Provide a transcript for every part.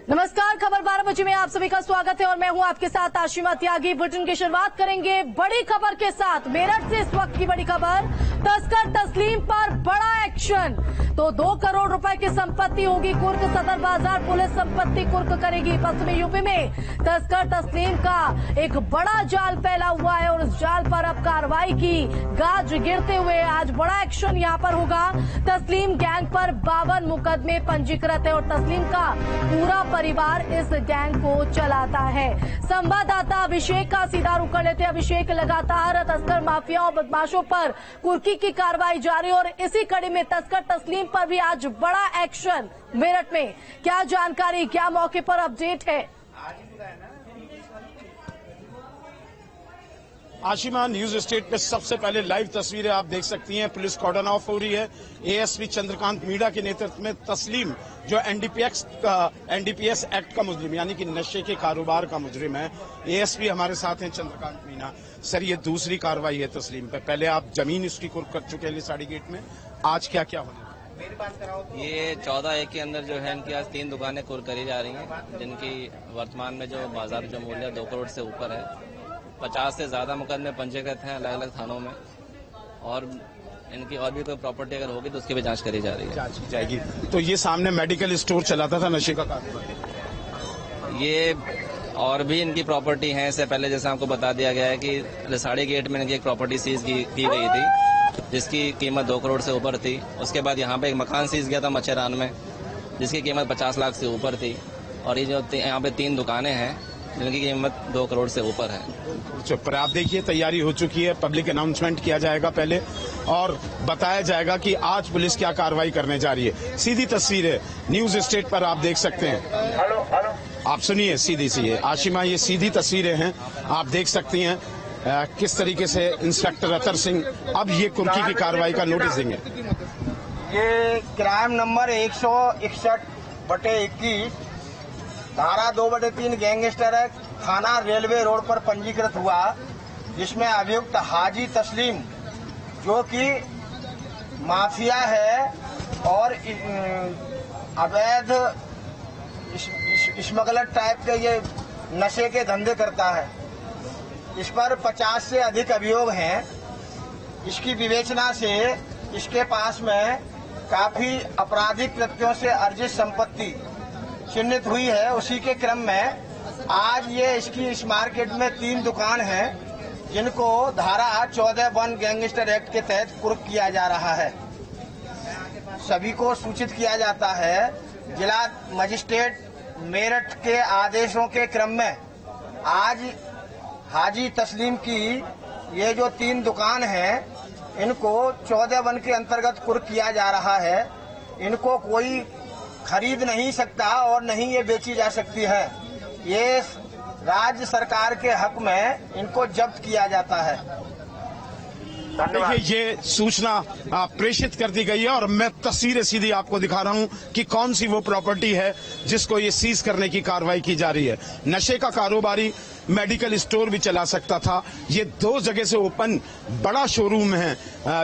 नमस्कार, खबर 12 बजे में आप सभी का स्वागत है और मैं हूं आपके साथ आशिमा त्यागी। बुलेटिन की शुरुआत करेंगे बड़ी खबर के साथ। मेरठ से इस वक्त की बड़ी खबर, तस्कर तस्लीम पर बड़ा एक्शन। तो 2 करोड़ रुपए की संपत्ति होगी कुर्क। सदर बाजार पुलिस संपत्ति कुर्क करेगी। पश्चिमी यूपी में तस्कर तस्लीम का एक बड़ा जाल फैला हुआ है और उस जाल पर अब कार्रवाई की गाज गिरते हुए आज बड़ा एक्शन यहां पर होगा। तस्लीम गैंग पर 52 मुकदमे पंजीकृत है और तस्लीम का पूरा परिवार इस गैंग को चलाता है। संवाददाता अभिषेक का सीधा रुख कर लेते। अभिषेक, लगातार तस्कर माफिया और बदमाशों पर कुर्की की कार्रवाई जारी और इसी कड़ी में तस्कर तस्लीम पर भी आज बड़ा एक्शन मेरठ में। क्या जानकारी, क्या मौके पर अपडेट है? आशिमा, न्यूज स्टेट पे सबसे पहले लाइव तस्वीरें आप देख सकती हैं। पुलिस कॉर्डन ऑफ हो रही है। एएसपी चंद्रकांत मीणा के नेतृत्व में तस्लीम, जो एनडीपीएस एक्ट का मुजरिम यानी कि नशे के कारोबार का मुजरिम है। एएसपी हमारे साथ हैं चंद्रकांत मीणा। सर, ये दूसरी कार्रवाई है तस्लीम पे। पहले आप जमीन इसकी कुर्क कर चुके हैं लिसाड़ी गेट में, आज क्या क्या होने? ये 14/1 के अंदर जो है इनकी आज 3 दुकानें कुर्क करी जा रही हैं, जिनकी वर्तमान में जो बाजार जो मूल्य 2 करोड़ से ऊपर है। 50 से ज्यादा मुकदमे पंजीकृत हैं अलग अलग थानों में और इनकी और भी कोई प्रॉपर्टी अगर होगी तो उसकी भी जांच करी जा रही है। जांच की जाएगी। तो ये सामने मेडिकल स्टोर चलाता था नशे का कारोबार, ये और भी इनकी प्रॉपर्टी है। इससे पहले जैसे आपको बता दिया गया है कि लिसाड़ी गेट में इनकी एक प्रॉपर्टी सीज की गई थी जिसकी कीमत 2 करोड़ से ऊपर थी। उसके बाद यहाँ पे एक मकान सीज गया था मच्छरान में जिसकी कीमत 50 लाख से ऊपर थी। और ये जो यहाँ पे 3 दुकानें हैं जिनकी कीमत 2 करोड़ से ऊपर है। पर आप देखिए, तैयारी हो चुकी है। पब्लिक अनाउंसमेंट किया जाएगा पहले और बताया जाएगा कि आज पुलिस क्या कार्रवाई करने जा रही है। सीधी तस्वीरें न्यूज स्टेट पर आप देख सकते हैं। हेलो, आप सुनिए, सीधी सी है आशिमा, ये सीधी तस्वीरें हैं, आप देख सकती हैं किस तरीके से इंस्पेक्टर अतर सिंह अब ये कुर्की की कार्रवाई का नोटिस देंगे। ये क्राइम नंबर 161/21 धारा 2/3 गैंगस्टर एक्ट थाना रेलवे रोड पर पंजीकृत हुआ, जिसमें अभियुक्त हाजी तस्लीम जो कि माफिया है और अवैध स्मगलर टाइप के ये नशे के धंधे करता है। इस पर 50 से अधिक अभियोग हैं। इसकी विवेचना से इसके पास में काफी आपराधिक कृत्यों से अर्जित संपत्ति चिन्हित हुई है। उसी के क्रम में आज ये इसकी इस मार्केट में 3 दुकान हैं जिनको धारा 14(1) गैंगस्टर एक्ट के तहत कुर्क किया जा रहा है। सभी को सूचित किया जाता है। जिला मजिस्ट्रेट मेरठ के आदेशों के क्रम में आज हाजी तस्लीम की ये जो 3 दुकान हैं इनको 14(1) के अंतर्गत कुर्क किया जा रहा है। इनको कोई खरीद नहीं सकता और नहीं ये बेची जा सकती है। ये राज्य सरकार के हक में इनको जब्त किया जाता है। देखिए, ये सूचना प्रेषित कर दी गई है और मैं तस्वीरें सीधी आपको दिखा रहा हूं कि कौन सी वो प्रॉपर्टी है जिसको ये सीज करने की कार्रवाई की जा रही है। नशे का कारोबारी मेडिकल स्टोर भी चला सकता था। ये 2 जगह से ओपन बड़ा शोरूम है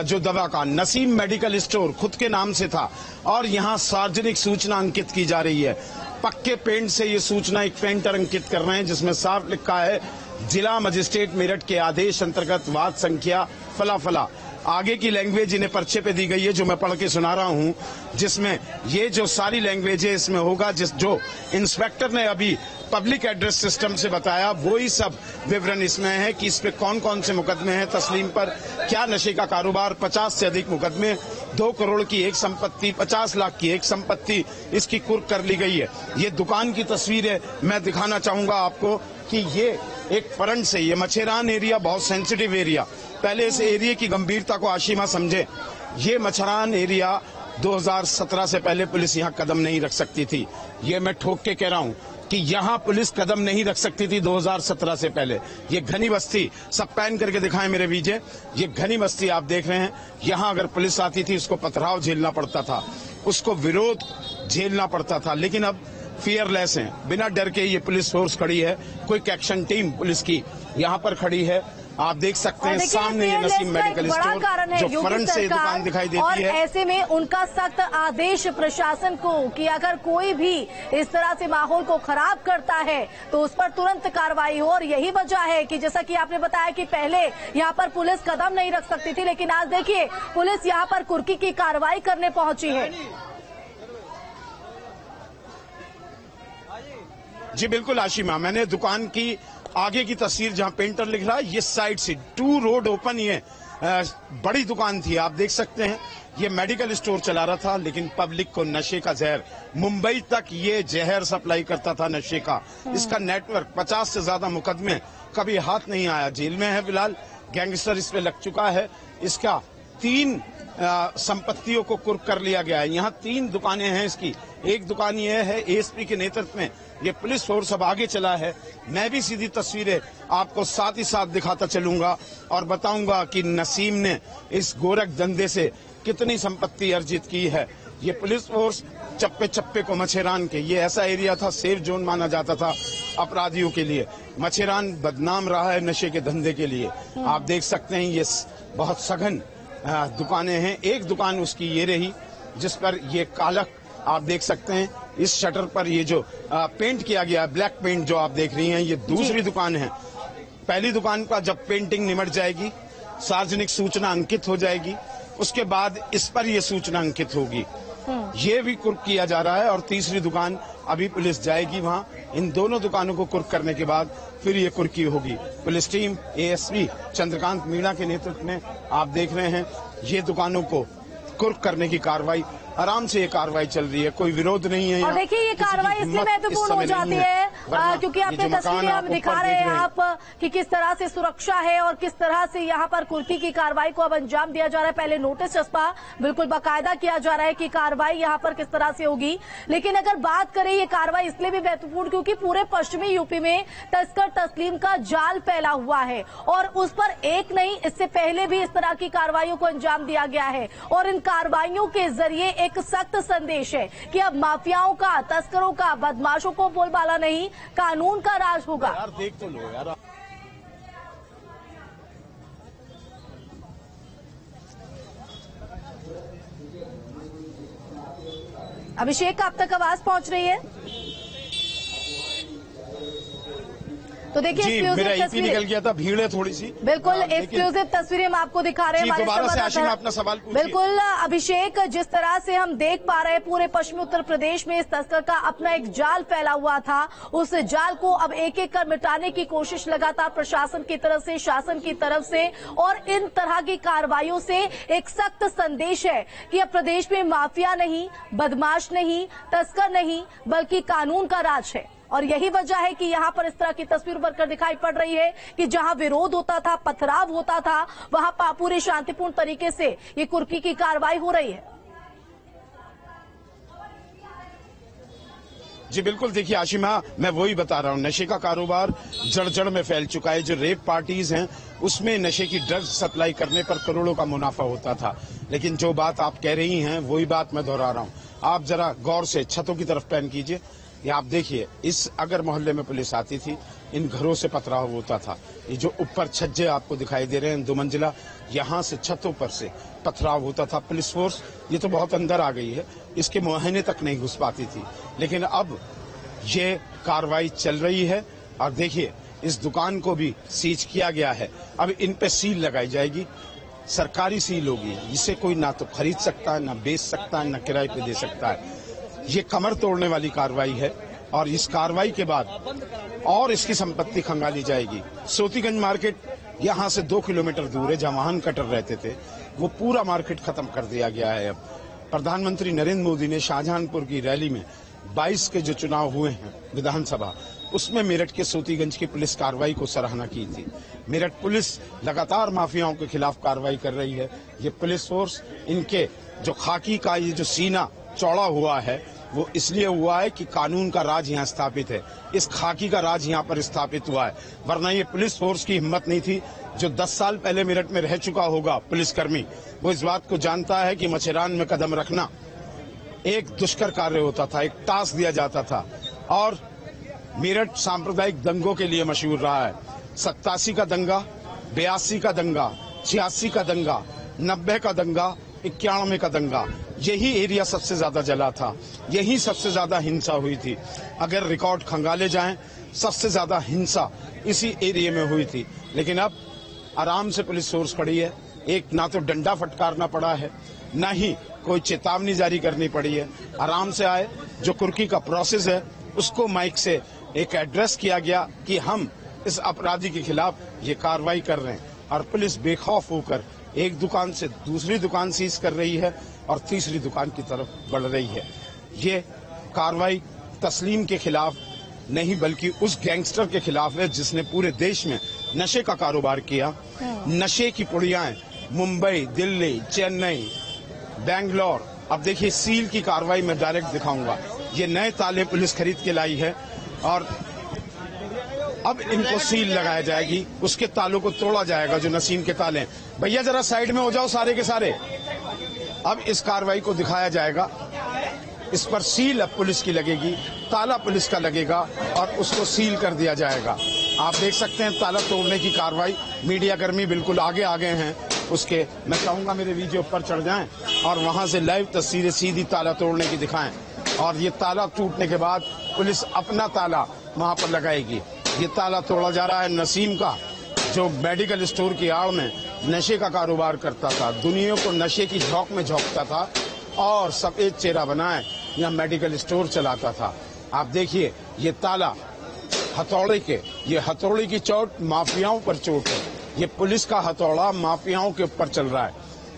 जो दवा का, नसीम मेडिकल स्टोर खुद के नाम से था और यहाँ सार्वजनिक सूचना अंकित की जा रही है। पक्के पेंट से ये सूचना एक पेंटर अंकित कर रहे हैं जिसमें साफ लिखा है जिला मजिस्ट्रेट मेरठ के आदेश अंतर्गत वाद संख्या फला फला। आगे की लैंग्वेज इन्हें पर्चे पे दी गई है जो मैं पढ़ के सुना रहा हूं, जिसमें ये जो सारी लैंग्वेज है इसमें होगा जो इंस्पेक्टर ने अभी पब्लिक एड्रेस सिस्टम से बताया वही सब विवरण इसमें है कि इस पे कौन कौन से मुकदमे हैं तस्लीम पर, क्या नशे का कारोबार, 50 से अधिक मुकदमे, 2 करोड़ की एक संपत्ति, 50 लाख की एक संपत्ति इसकी कुर्क कर ली गई है। ये दुकान की तस्वीर है। मैं दिखाना चाहूंगा आपको कि ये एक फ्रंट से, ये मच्छरान एरिया बहुत सेंसिटिव एरिया, पहले इस एरिया की गंभीरता को आशिमा समझे। ये मच्छरान एरिया 2017 से पहले पुलिस यहाँ कदम नहीं रख सकती थी। ये मैं ठोक के कह रहा हूँ कि यहाँ पुलिस कदम नहीं रख सकती थी 2017 से पहले। ये घनी बस्ती, सब पैन करके दिखाएं मेरे विजय, ये घनी बस्ती आप देख रहे हैं। यहाँ अगर पुलिस आती थी उसको पथराव झेलना पड़ता था, उसको विरोध झेलना पड़ता था। लेकिन अब फियरलेस हैं, बिना डर के ये पुलिस फोर्स खड़ी है। क्विक एक्शन टीम पुलिस की यहाँ पर खड़ी है आप देख सकते हैं देखिए, सामने ये नसीम मेडिकल बड़ा कारण है स्टोर जो फ्रंट से दुकान दिखाई देती और है। ऐसे में उनका सख्त आदेश प्रशासन को कि अगर कोई भी इस तरह से माहौल को खराब करता है तो उस पर तुरंत कार्रवाई हो। और यही वजह है कि जैसा कि आपने बताया कि पहले यहाँ पर पुलिस कदम नहीं रख सकती थी, लेकिन आज देखिए पुलिस यहाँ पर कुर्की की कार्रवाई करने पहुंची है। जी बिल्कुल आशिमा, मैंने दुकान की आगे की तस्वीर जहां पेंटर लिख रहा है, ये साइड से 2 रोड ओपन, ये बड़ी दुकान थी। आप देख सकते हैं ये मेडिकल स्टोर चला रहा था, लेकिन पब्लिक को नशे का जहर, मुंबई तक ये जहर सप्लाई करता था नशे का। इसका नेटवर्क 50 से ज्यादा मुकदमे, कभी हाथ नहीं आया, जेल में है फिलहाल, गैंगस्टर इस पे लग चुका है। इसका 3 संपत्तियों को कुर्क कर लिया गया है। यहाँ 3 दुकानें हैं इसकी। एक दुकान ये है एएसपी के नेतृत्व में ये पुलिस फोर्स अब आगे चला है। मैं भी सीधी तस्वीरें आपको साथ ही साथ दिखाता चलूंगा और बताऊंगा कि नसीम ने इस गोरख धंधे से कितनी संपत्ति अर्जित की है। ये पुलिस फोर्स चप्पे चप्पे को मछेरान के, ये ऐसा एरिया था, सेफ जोन माना जाता था अपराधियों के लिए। मछेरान बदनाम रहा है नशे के धंधे के लिए। आप देख सकते हैं ये बहुत सघन दुकानें हैं। एक दुकान उसकी ये रही जिस पर ये कालक आप देख सकते हैं। इस शटर पर ये जो पेंट किया गया है, ब्लैक पेंट जो आप देख रही हैं, ये दूसरी दुकान है। पहली दुकान का जब पेंटिंग निमट जाएगी, सार्वजनिक सूचना अंकित हो जाएगी, उसके बाद इस पर ये सूचना अंकित होगी। ये भी कुर्क किया जा रहा है और तीसरी दुकान अभी पुलिस जाएगी वहां। इन दोनों दुकानों को कुर्क करने के बाद फिर ये कुर्की होगी। Police team ASP Chandrakant Meena के नेतृत्व में आप देख रहे हैं ये दुकानों को कुर्क करने की कार्रवाई, आराम से ये कार्रवाई चल रही है, कोई विरोध नहीं है। और देखिए ये कार्रवाई इसलिए महत्वपूर्ण हो जाती है क्योंकि आपने तस्वीरें हम दिखा रहे हैं आप कि किस तरह से सुरक्षा है और किस तरह से यहाँ पर कुर्की की कार्रवाई को अब अंजाम दिया जा रहा है। पहले नोटिस चस्पा बिल्कुल बाकायदा किया जा रहा है कि कार्रवाई यहाँ पर किस तरह से होगी। लेकिन अगर बात करें ये कार्रवाई इसलिए भी महत्वपूर्ण क्योंकि पूरे पश्चिमी यूपी में तस्कर तस्लीम का जाल फैला हुआ है और उस पर एक नहीं, इससे पहले भी इस तरह की कार्रवाइयों को अंजाम दिया गया है। और इन कार्रवाइयों के जरिए एक सख्त संदेश है कि अब माफियाओं का, तस्करों का, बदमाशों को बोलबाला नहीं, कानून का राज होगा। यार देख तो लो यार। अभिषेक, आप तक आवाज पहुंच रही है? तो देखिए मेरा ईपी निकल गया था, भीड़ है थोड़ी सी। बिल्कुल एक्सक्लूसिव तस्वीरें हम आपको दिखा रहे हैं। दोबारा से आशिमा अपना सवाल पूछिए। बिल्कुल अभिषेक, जिस तरह से हम देख पा रहे हैं पूरे पश्चिमी उत्तर प्रदेश में इस तस्कर का अपना एक जाल फैला हुआ था, उस जाल को अब एक एक कर मिटाने की कोशिश लगातार प्रशासन की तरफ से, शासन की तरफ से, और इन तरह की कार्रवाइयों से एक सख्त संदेश है कि अब प्रदेश में माफिया नहीं, बदमाश नहीं, तस्कर नहीं, बल्कि कानून का राज है। और यही वजह है कि यहाँ पर इस तरह की तस्वीर उभर कर दिखाई पड़ रही है कि जहाँ विरोध होता था, पथराव होता था, वहाँ पूरे शांतिपूर्ण तरीके से ये कुर्की की कार्रवाई हो रही है। जी बिल्कुल, देखिए आशिमा, मैं वही बता रहा हूँ, नशे का कारोबार जड़ जड़ में फैल चुका है। जो रेप पार्टीज हैं उसमें नशे की ड्रग्स सप्लाई करने पर करोड़ों का मुनाफा होता था। लेकिन जो बात आप कह रही हैं वही बात मैं दोहरा रहा हूँ। आप जरा गौर से छतों की तरफ पैन कीजिए। ये आप देखिए, इस अगर मोहल्ले में पुलिस आती थी, इन घरों से पथराव होता था। ये जो ऊपर छज्जे आपको दिखाई दे रहे हैं 2 मंजिला, यहाँ से छतों पर से पथराव होता था। पुलिस फोर्स ये तो बहुत अंदर आ गई है, इसके मुआयने तक नहीं घुस पाती थी। लेकिन अब ये कार्रवाई चल रही है और देखिए इस दुकान को भी सीज किया गया है। अब इन पे सील लगाई जाएगी, सरकारी सील होगी, जिसे कोई ना तो खरीद सकता है, ना बेच सकता है, ना किराए पे दे सकता है। ये कमर तोड़ने वाली कार्रवाई है और इस कार्रवाई के बाद और इसकी संपत्ति खंगाली जाएगी। सोतीगंज मार्केट यहाँ से 2 किलोमीटर दूर है, जहाँ वाहन कटर रहते थे, वो पूरा मार्केट खत्म कर दिया गया है। अब प्रधानमंत्री नरेंद्र मोदी ने शाहजहांपुर की रैली में 22 के जो चुनाव हुए हैं विधानसभा, उसमें मेरठ के सोतीगंज की पुलिस कार्रवाई को सराहना की थी। मेरठ पुलिस लगातार माफियाओं के खिलाफ कार्रवाई कर रही है। ये पुलिस फोर्स, इनके जो खाकी का ये जो सीना चौड़ा हुआ है वो इसलिए हुआ है कि कानून का राज यहाँ स्थापित है। इस खाकी का राज यहाँ पर स्थापित हुआ है, वरना ये पुलिस फोर्स की हिम्मत नहीं थी। जो 10 साल पहले मेरठ में रह चुका होगा पुलिसकर्मी, वो इस बात को जानता है कि मछेरान में कदम रखना एक दुष्कर कार्य होता था, एक टास्क दिया जाता था। और मेरठ सांप्रदायिक दंगों के लिए मशहूर रहा है। 87 का दंगा, 82 का दंगा, 86 का दंगा, 90 का दंगा, 91 का दंगा, यही एरिया सबसे ज्यादा जला था, यही सबसे ज्यादा हिंसा हुई थी। अगर रिकॉर्ड खंगाले जाएं, सबसे ज्यादा हिंसा इसी एरिया में हुई थी। लेकिन अब आराम से पुलिस फोर्स खड़ी है, एक ना तो डंडा फटकारना पड़ा है, ना ही कोई चेतावनी जारी करनी पड़ी है। आराम से आए, जो कुर्की का प्रोसेस है उसको माइक से एक एड्रेस किया गया कि हम इस अपराधी के खिलाफ ये कार्रवाई कर रहे हैं, और पुलिस बेखौफ होकर एक दुकान से दूसरी दुकान सीज कर रही है और तीसरी दुकान की तरफ बढ़ रही है। ये कार्रवाई तस्लीम के खिलाफ नहीं बल्कि उस गैंगस्टर के खिलाफ है जिसने पूरे देश में नशे का कारोबार किया। नशे की पुड़ियाएं मुंबई, दिल्ली, चेन्नई, बेंगलोर। अब देखिए सील की कार्रवाई मैं डायरेक्ट दिखाऊंगा। ये नए ताले पुलिस खरीद के लाई है और अब इनको सील लगाया जाएगी, उसके तालों को तोड़ा जाएगा जो नसीम के ताले हैं। भैया जरा साइड में हो जाओ सारे के सारे। अब इस कार्रवाई को दिखाया जाएगा, इस पर सील अब पुलिस की लगेगी, ताला पुलिस का लगेगा और उसको सील कर दिया जाएगा। आप देख सकते हैं ताला तोड़ने की कार्रवाई, मीडिया कर्मी बिल्कुल आगे आ गए हैं उसके। मैं चाहूंगा मेरे वीडियो पर चढ़ जाएं और वहां से लाइव तस्वीरें सीधी ताला तोड़ने की दिखाएं। और ये ताला टूटने के बाद पुलिस अपना ताला वहां पर लगाएगी। ये ताला तोड़ा जा रहा है नसीम का, जो मेडिकल स्टोर की आड़ में नशे का कारोबार करता था, दुनिया को नशे की झोंक में झोंकता था और सफेद चेहरा बनाए यहाँ मेडिकल स्टोर चलाता था। आप देखिए ये ताला हथौड़े के, ये हथौड़े की चोट माफियाओं पर चोट है। ये पुलिस का हथौड़ा माफियाओं के ऊपर चल रहा है।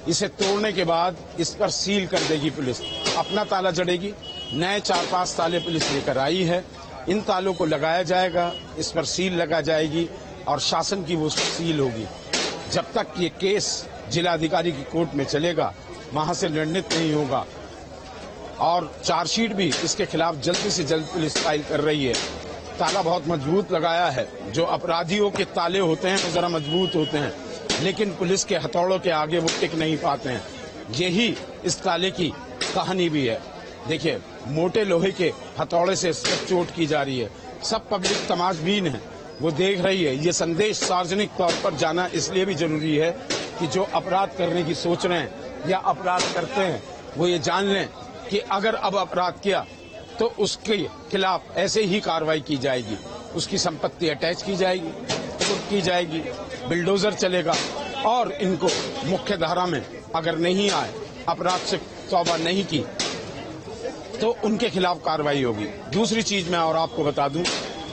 इसे तोड़ने के बाद इस पर सील कर देगी पुलिस, अपना ताला जड़ेगी। नए 4-5 ताले पुलिस लेकर आई है, इन तालों को लगाया जाएगा, इस पर सील लगा जाएगी और शासन की वो सील होगी। जब तक ये केस जिलाधिकारी की कोर्ट में चलेगा वहां से निर्णित नहीं होगा। और चार्जशीट भी इसके खिलाफ जल्दी से जल्द पुलिस फाइल कर रही है। ताला बहुत मजबूत लगाया है, जो अपराधियों के ताले होते हैं वो जरा मजबूत होते हैं, लेकिन पुलिस के हथौड़ों के आगे वो टिक नहीं पाते हैं। यही इस ताले की कहानी भी है। देखिए मोटे लोहे के हथौड़े से चोट की जा रही है। सब पब्लिक तमाशबीन है, वो देख रही है। ये संदेश सार्वजनिक तौर पर जाना इसलिए भी जरूरी है कि जो अपराध करने की सोच रहे हैं या अपराध करते हैं वो ये जान लें कि अगर अब अपराध किया तो उसके खिलाफ ऐसे ही कार्रवाई की जाएगी। उसकी संपत्ति अटैच की जाएगी, की जाएगी, बिल्डोजर चलेगा और इनको मुख्य धारा में अगर नहीं आए, अपराध से तौबा नहीं की तो उनके खिलाफ कार्रवाई होगी। दूसरी चीज मैं और आपको बता दूं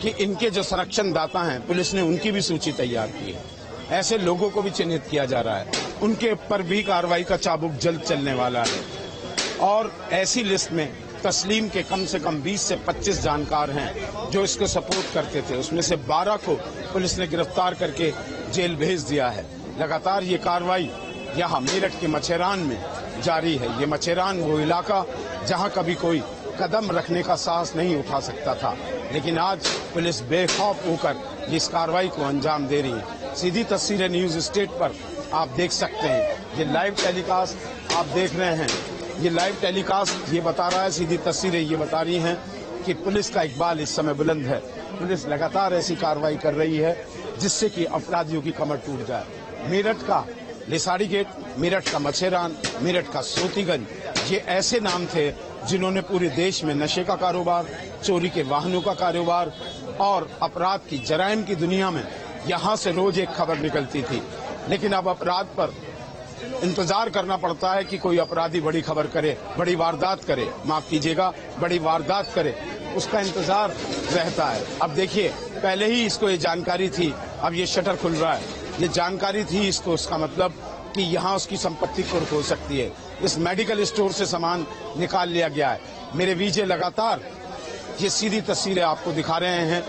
कि इनके जो संरक्षण दाता हैं पुलिस ने उनकी भी सूची तैयार की है। ऐसे लोगों को भी चिन्हित किया जा रहा है, उनके ऊपर भी कार्रवाई का चाबुक जल्द चलने वाला है। और ऐसी लिस्ट में तस्लीम के कम से कम 20 से 25 जानकार हैं जो इसको सपोर्ट करते थे। उसमें से 12 को पुलिस ने गिरफ्तार करके जेल भेज दिया है। लगातार ये कार्रवाई यहाँ मेरठ के मछेरान में जारी है। ये मछेरान वो इलाका जहाँ कभी कोई कदम रखने का साहस नहीं उठा सकता था, लेकिन आज पुलिस बेखौफ होकर इस कार्रवाई को अंजाम दे रही है। सीधी तस्वीरें न्यूज स्टेट पर आप देख सकते हैं। ये लाइव टेलीकास्ट आप देख रहे हैं। ये लाइव टेलीकास्ट ये बता रहा है, सीधी तस्वीरें ये बता रही हैं कि पुलिस का इकबाल इस समय बुलंद है। पुलिस लगातार ऐसी कार्रवाई कर रही है जिससे कि अपराधियों की कमर टूट जाए। मेरठ का लिसाड़ी गेट, मेरठ का मछेरान, मेरठ का सोतीगंज, ये ऐसे नाम थे जिन्होंने पूरे देश में नशे का कारोबार, चोरी के वाहनों का कारोबार और अपराध की जराइम की दुनिया में यहाँ से रोज एक खबर निकलती थी। लेकिन अब अपराध पर इंतजार करना पड़ता है कि कोई अपराधी बड़ी खबर करे, बड़ी वारदात करे, माफ कीजिएगा बड़ी वारदात करे, उसका इंतजार रहता है। अब देखिए पहले ही इसको ये जानकारी थी, अब ये शटर खुल रहा है। ये जानकारी थी इसको, इसका मतलब कि यहाँ उसकी संपत्ति कुर्क हो सकती है। इस मेडिकल स्टोर से सामान निकाल लिया गया है। मेरे वीजे लगातार ये सीधी तस्वीरें आपको दिखा रहे हैं।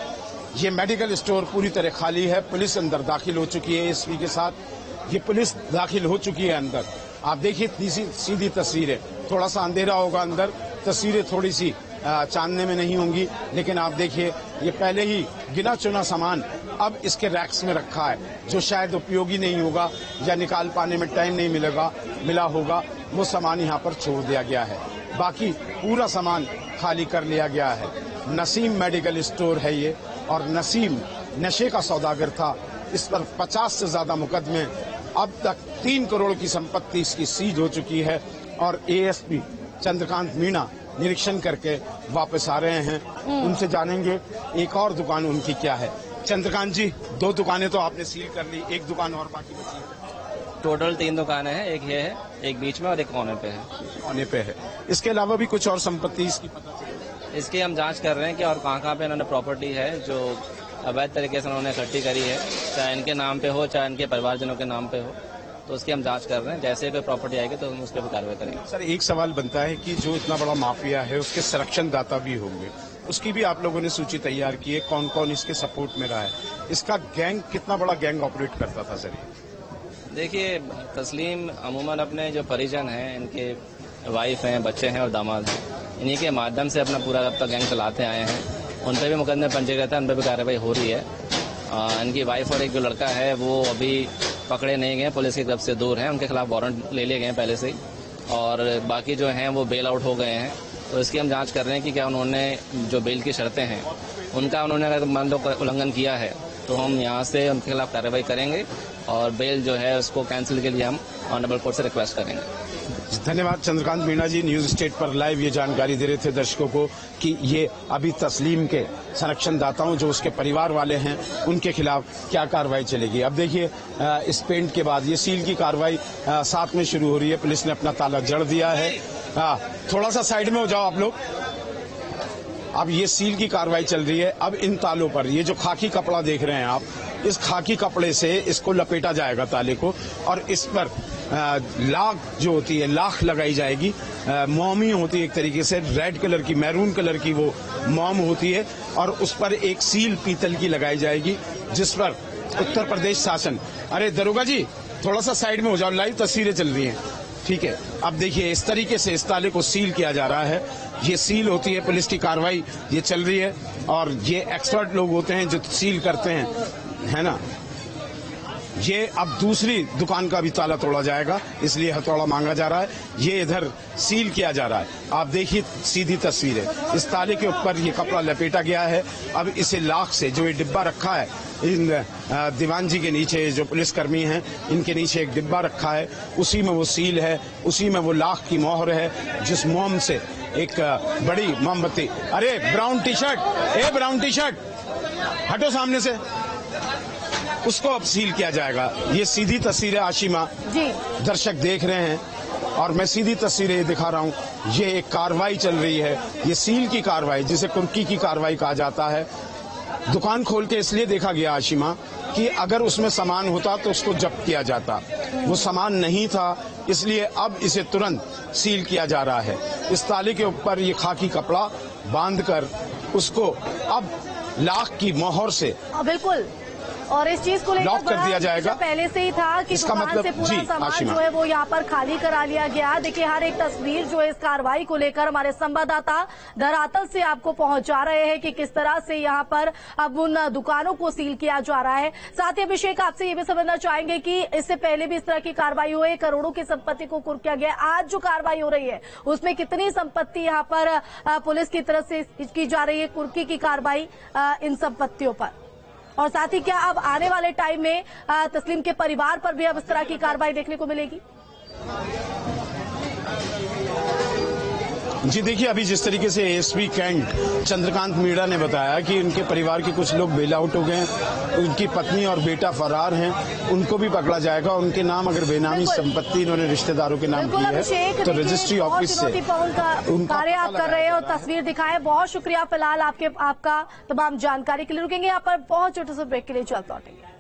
ये मेडिकल स्टोर पूरी तरह खाली है। पुलिस अंदर दाखिल हो चुकी है एसपी के साथ। ये पुलिस दाखिल हो चुकी है अंदर। आप देखिए सीधी तस्वीरें, थोड़ा सा अंधेरा होगा अंदर, तस्वीरें थोड़ी सी चांदने में नहीं होंगी, लेकिन आप देखिए ये पहले ही गिना चुना सामान अब इसके रैक्स में रखा है, जो शायद उपयोगी नहीं होगा या निकाल पाने में टाइम नहीं मिला होगा, वो सामान यहाँ पर छोड़ दिया गया है। बाकी पूरा सामान खाली कर लिया गया है। नसीम मेडिकल स्टोर है ये, और नसीम नशे का सौदागर था। इस पर 50 से ज्यादा मुकदमे, अब तक 3 करोड़ की संपत्ति इसकी सीज हो चुकी है और एएसपी चंद्रकांत मीणा निरीक्षण करके वापस आ रहे हैं। उनसे जानेंगे एक और दुकान उनकी क्या है। चंद्रकांत जी, 2 दुकानें तो आपने सील कर ली, एक दुकान और बाकी बची है। टोटल 3 दुकानें हैं, एक ये है, एक बीच में और एक कोने पे है। कोने पे है। इसके अलावा भी कुछ और संपत्ति इसकी पता चली? इसकी हम जांच कर रहे हैं कि और कहाँ पे इन्होंने प्रॉपर्टी है जो अवैध तरीके से उन्होंने इकट्ठी करी है, चाहे इनके नाम पे हो चाहे इनके परिवारजनों के नाम पे हो, तो उसकी हम जांच कर रहे हैं। जैसे कोई प्रॉपर्टी आएगी तो हम उसके ऊपर कार्रवाई करेंगे। सर, एक सवाल बनता है कि जो इतना बड़ा माफिया है उसके संरक्षण दाता भी होंगे, उसकी भी आप लोगों ने सूची तैयार की है, कौन कौन इसके सपोर्ट में रहा है? इसका गैंग, कितना बड़ा गैंग ऑपरेट करता था सर? देखिए, तस्लीम अमूमन अपने जो परिजन हैं, इनके वाइफ हैं, बच्चे हैं और दामाद हैं, इन्हीं के माध्यम से अपना पूरा अब तक गैंग चलाते आए हैं। उन पर भी मुकदमे पंजीकृत है, उन पर भी कार्रवाई हो रही है। इनकी वाइफ और एक जो लड़का है वो अभी पकड़े नहीं गए, पुलिस की तरफ से दूर हैं, उनके खिलाफ वारंट ले लिए गए पहले से ही, और बाकी जो हैं वो बेल आउट हो गए हैं। तो इसकी हम जांच कर रहे हैं कि क्या उन्होंने जो बेल की शर्तें हैं उनका उन्होंने अगर मान लो उल्लंघन किया है तो हम यहाँ से उनके खिलाफ कार्रवाई करेंगे और बेल जो है उसको कैंसिल के लिए हम ऑनरेबल कोर्ट से रिक्वेस्ट करेंगे। धन्यवाद चंद्रकांत मीणा जी, न्यूज स्टेट पर लाइव ये जानकारी दे रहे थे दर्शकों को कि ये अभी तस्लीम के संरक्षण दाताओं जो उसके परिवार वाले हैं उनके खिलाफ क्या कार्रवाई चलेगी। अब देखिए, इस पेंट के बाद ये सील की कार्रवाई साथ में शुरू हो रही है। पुलिस ने अपना ताला जड़ दिया है। थोड़ा सा साइड में हो जाओ आप लोग। अब ये सील की कार्रवाई चल रही है। अब इन तालों पर ये जो खाकी कपड़ा देख रहे हैं आप, इस खाकी कपड़े से इसको लपेटा जाएगा ताले को, और इस पर लाख जो होती है, लाख लगाई जाएगी। मोमी होती है एक तरीके से, रेड कलर की, मैरून कलर की वो मोम होती है, और उस पर एक सील पीतल की लगाई जाएगी जिस पर उत्तर प्रदेश शासन। अरे दरोगा जी, थोड़ा सा साइड में हो जाओ, लाइव तस्वीरें चल रही हैं। ठीक है, अब देखिए इस तरीके से इस ताले को सील किया जा रहा है। ये सील होती है, पुलिस की कार्रवाई ये चल रही है, और ये एक्सपर्ट लोग होते हैं जो सील करते हैं, है ना। ये अब दूसरी दुकान का भी ताला तोड़ा जाएगा, इसलिए हथौड़ा मांगा जा रहा है। ये इधर सील किया जा रहा है। आप देखिए सीधी तस्वीर है, इस ताले के ऊपर ये कपड़ा लपेटा गया है। अब इसे लाख से जो ये डिब्बा रखा है, इन दीवान जी के नीचे जो पुलिसकर्मी हैं इनके नीचे एक डिब्बा रखा है, उसी में वो सील है, उसी में वो लाख की मोहर है, जिस मोम से एक बड़ी मोमबत्ती। अरे ब्राउन टी शर्ट, हटो सामने से, उसको अब सील किया जाएगा। ये सीधी तस्वीरें आशिमा जी दर्शक देख रहे हैं, और मैं सीधी तस्वीरें दिखा रहा हूं। ये एक कार्रवाई चल रही है, ये सील की कार्रवाई, जिसे कुर्की की कार्रवाई कहा जाता है। दुकान खोल के इसलिए देखा गया आशिमा कि अगर उसमें सामान होता तो उसको जब्त किया जाता, वो सामान नहीं था, इसलिए अब इसे तुरंत सील किया जा रहा है। इस ताले के ऊपर ये खाकी कपड़ा बांधकर उसको अब लाख की मोहर से बिल्कुल, और इस चीज को लेकर कर दिया जाएगा। पहले से ही था कि इसका दुकान मतलब से पूरा सामान जो है वो यहाँ पर खाली करा लिया गया। देखिए, हर एक तस्वीर जो है इस कार्रवाई को लेकर हमारे संवाददाता धरातल से आपको पहुंचा रहे हैं कि किस तरह से यहाँ पर अब उन दुकानों को सील किया जा रहा है। साथ ही अभिषेक, आपसे ये भी समझना चाहेंगे कि इससे पहले भी इस तरह की कार्रवाई हुई है, करोड़ों की संपत्ति को कुर्क किया गया। आज जो कार्रवाई हो रही है उसमें कितनी संपत्ति यहाँ पर पुलिस की तरफ से की जा रही है, कुर्की की कार्रवाई इन संपत्तियों पर? और साथ ही क्या अब आने वाले टाइम में तस्लीम के परिवार पर भी अब इस तरह की कार्रवाई देखने को मिलेगी? जी देखिए, अभी जिस तरीके से एएसपी कैंट चंद्रकांत मीणा ने बताया कि उनके परिवार के कुछ लोग बेल आउट हो गए हैं, उनकी पत्नी और बेटा फरार हैं, उनको भी पकड़ा जाएगा। उनके नाम अगर बेनामी संपत्ति इन्होंने रिश्तेदारों के नाम की है तो रजिस्ट्री ऑफिस से कार्य आप कर रहे हैं और तस्वीर दिखाएं। बहुत शुक्रिया फिलहाल आपका तमाम जानकारी के लिए। रुकेंगे यहाँ पर बहुत छोटे से ब्रेक के लिए, चलते लौटेंगे।